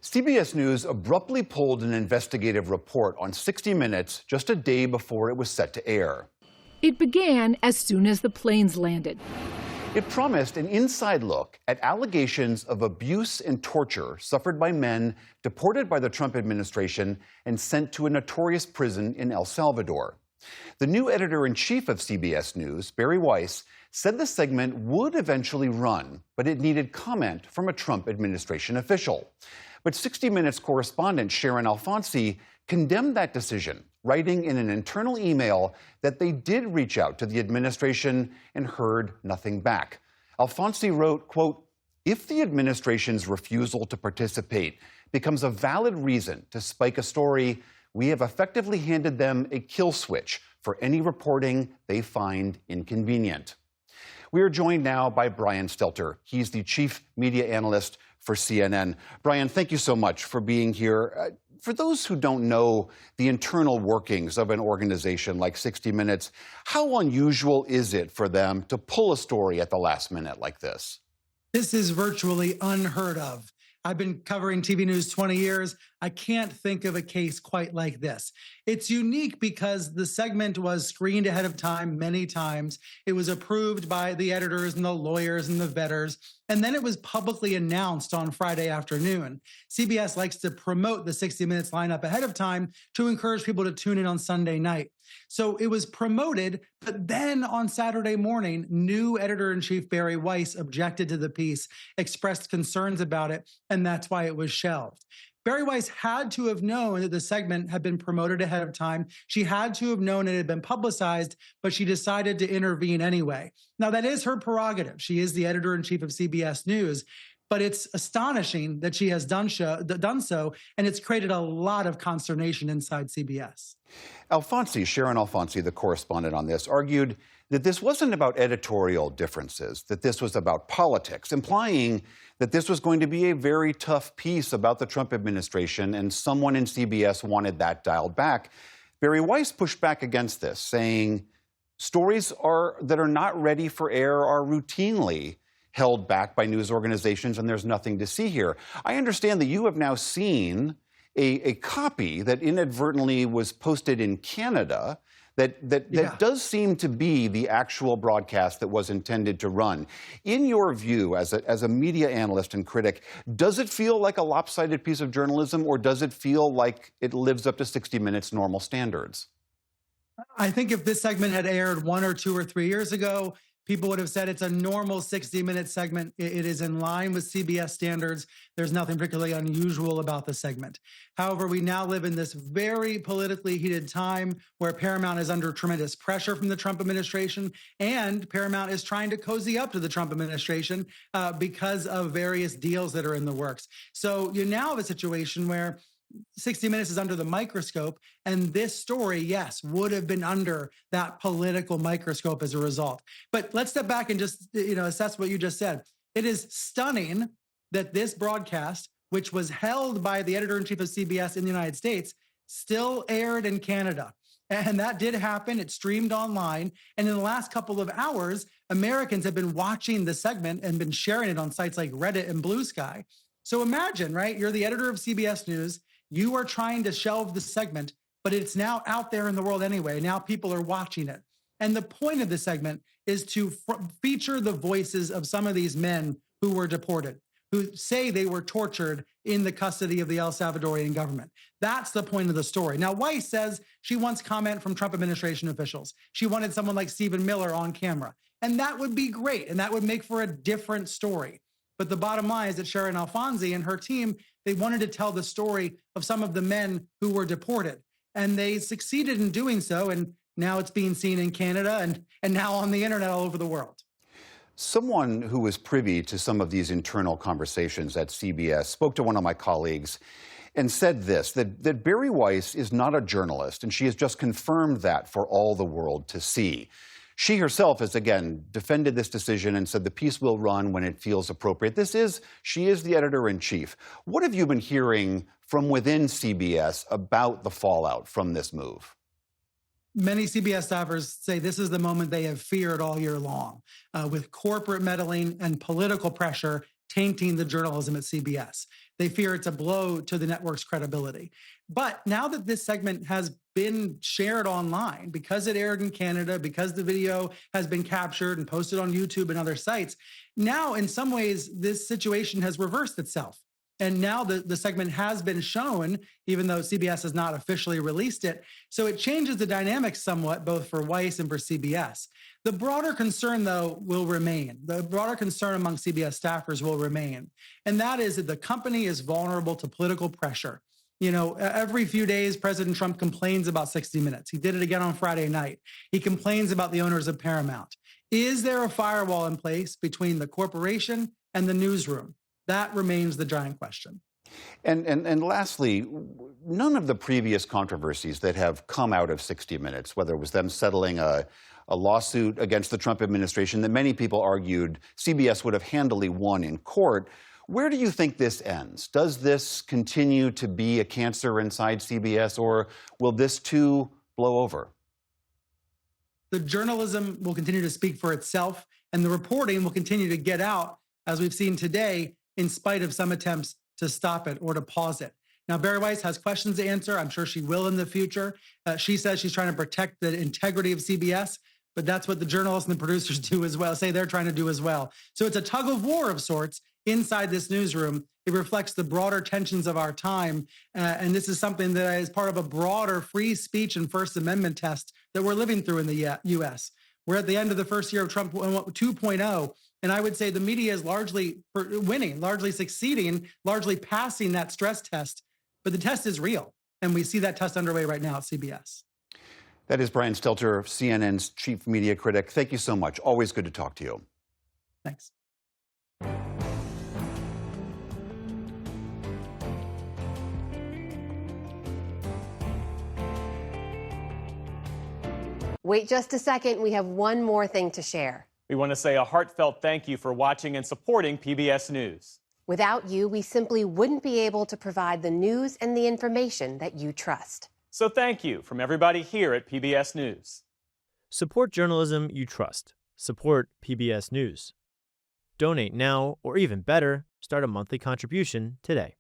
CBS News abruptly pulled an investigative report on 60 Minutes just a day before it was set to air. It began as soon as the planes landed. It promised an inside look at allegations of abuse and torture suffered by men deported by the Trump administration and sent to a notorious prison in El Salvador. The new editor-in-chief of CBS News, Bari Weiss, said the segment would eventually run, but it needed comment from a Trump administration official. But 60 Minutes correspondent Sharon Alfonsi condemned that decision, writing in an internal email that they did reach out to the administration and heard nothing back. Alfonsi wrote, quote, "If the administration's refusal to participate becomes a valid reason to spike a story, we have effectively handed them a kill switch for any reporting they find inconvenient." We are joined now by Brian Stelter. He's the chief media analyst for CNN. Brian, thank you so much for being here. For those who don't know the internal workings of an organization like 60 Minutes, how unusual is it for them to pull a story at the last minute like this? This is virtually unheard of. I've been covering TV news 20 years. I can't think of a case quite like this. It's unique because the segment was screened ahead of time many times. It was approved by the editors and the lawyers and the vetters. And then it was publicly announced on Friday afternoon. CBS likes to promote the 60 Minutes lineup ahead of time to encourage people to tune in on Sunday night. So it was promoted, but then on Saturday morning, new editor-in-chief Bari Weiss objected to the piece, expressed concerns about it, and that's why it was shelved. Bari Weiss had to have known that the segment had been promoted ahead of time. She had to have known it had been publicized, but she decided to intervene anyway. Now, that is her prerogative. She is the editor-in-chief of CBS News. But it's astonishing that she has done so, and it's created a lot of consternation inside CBS. Sharon Alfonsi, the correspondent on this, argued that this wasn't about editorial differences, that this was about politics, implying that this was going to be a very tough piece about the Trump administration, and someone in CBS wanted that dialed back. Bari Weiss pushed back against this, saying stories that are not ready for air are routinely held back by news organizations, and there's nothing to see here. I understand that you have now seen a copy that inadvertently was posted in Canada that does seem to be the actual broadcast that was intended to run. In your view, as a media analyst and critic, does it feel like a lopsided piece of journalism, or does it feel like it lives up to 60 Minutes normal standards? I think if this segment had aired 1 or 2 or 3 years ago, people would have said it's a normal 60-minute segment. It is in line with CBS standards. There's nothing particularly unusual about the segment. However, we now live in this very politically heated time where Paramount is under tremendous pressure from the Trump administration, and Paramount is trying to cozy up to the Trump administration because of various deals that are in the works. So you now have a situation where 60 Minutes is under the microscope, and this story, yes, would have been under that political microscope as a result. But let's step back and just, assess what you just said. It is stunning that this broadcast, which was held by the editor-in-chief of CBS in the United States, still aired in Canada. And that did happen. It streamed online. And in the last couple of hours, Americans have been watching the segment and been sharing it on sites like Reddit and Blue Sky. So imagine, right? You're the editor of CBS News. You are trying to shelve the segment, but it's now out there in the world anyway. Now people are watching it. And the point of the segment is to feature the voices of some of these men who were deported, who say they were tortured in the custody of the El Salvadorian government. That's the point of the story. Now, Weiss says she wants comment from Trump administration officials. She wanted someone like Stephen Miller on camera. And that would be great. And that would make for a different story. But the bottom line is that Sharon Alfonsi and her team, they wanted to tell the story of some of the men who were deported. And they succeeded in doing so. And now it's being seen in Canada and now on the internet all over the world. Someone who was privy to some of these internal conversations at CBS spoke to one of my colleagues and said this, that Bari Weiss is not a journalist, and she has just confirmed that for all the world to see. She herself has, again, defended this decision and said the piece will run when it feels appropriate. She is the editor-in-chief. What have you been hearing from within CBS about the fallout from this move? Many CBS staffers say this is the moment they have feared all year long, with corporate meddling and political pressure tainting the journalism at CBS. They fear it's a blow to the network's credibility. But now that this segment has been shared online, because it aired in Canada, because the video has been captured and posted on YouTube and other sites, now in some ways, this situation has reversed itself. And now the segment has been shown, even though CBS has not officially released it. So it changes the dynamics somewhat, both for Weiss and for CBS. The broader concern, though, will remain. The broader concern among CBS staffers will remain. And that is that the company is vulnerable to political pressure. You know, every few days, President Trump complains about 60 Minutes. He did it again on Friday night. He complains about the owners of Paramount. Is there a firewall in place between the corporation and the newsroom? That remains the giant question. And lastly, none of the previous controversies that have come out of 60 Minutes, whether it was them settling a lawsuit against the Trump administration that many people argued CBS would have handily won in court, where do you think this ends? Does this continue to be a cancer inside CBS, or will this too blow over? The journalism will continue to speak for itself, and the reporting will continue to get out, as we've seen today, in spite of some attempts to stop it or to pause it. Now, Bari Weiss has questions to answer. I'm sure she will in the future. She says she's trying to protect the integrity of CBS, but that's what the journalists and the producers do as well, say they're trying to do as well. So it's a tug of war of sorts inside this newsroom. It reflects the broader tensions of our time. And this is something that is part of a broader free speech and First Amendment test that we're living through in the U.S. We're at the end of the first year of Trump 2.0. And I would say the media is largely winning, largely succeeding, largely passing that stress test. But the test is real. And we see that test underway right now at CBS. That is Brian Stelter, CNN's chief media critic. Thank you so much. Always good to talk to you. Thanks. Wait just a second. We have one more thing to share. We want to say a heartfelt thank you for watching and supporting PBS News. Without you, we simply wouldn't be able to provide the news and the information that you trust. So thank you from everybody here at PBS News. Support journalism you trust. Support PBS News. Donate now, or even better, start a monthly contribution today.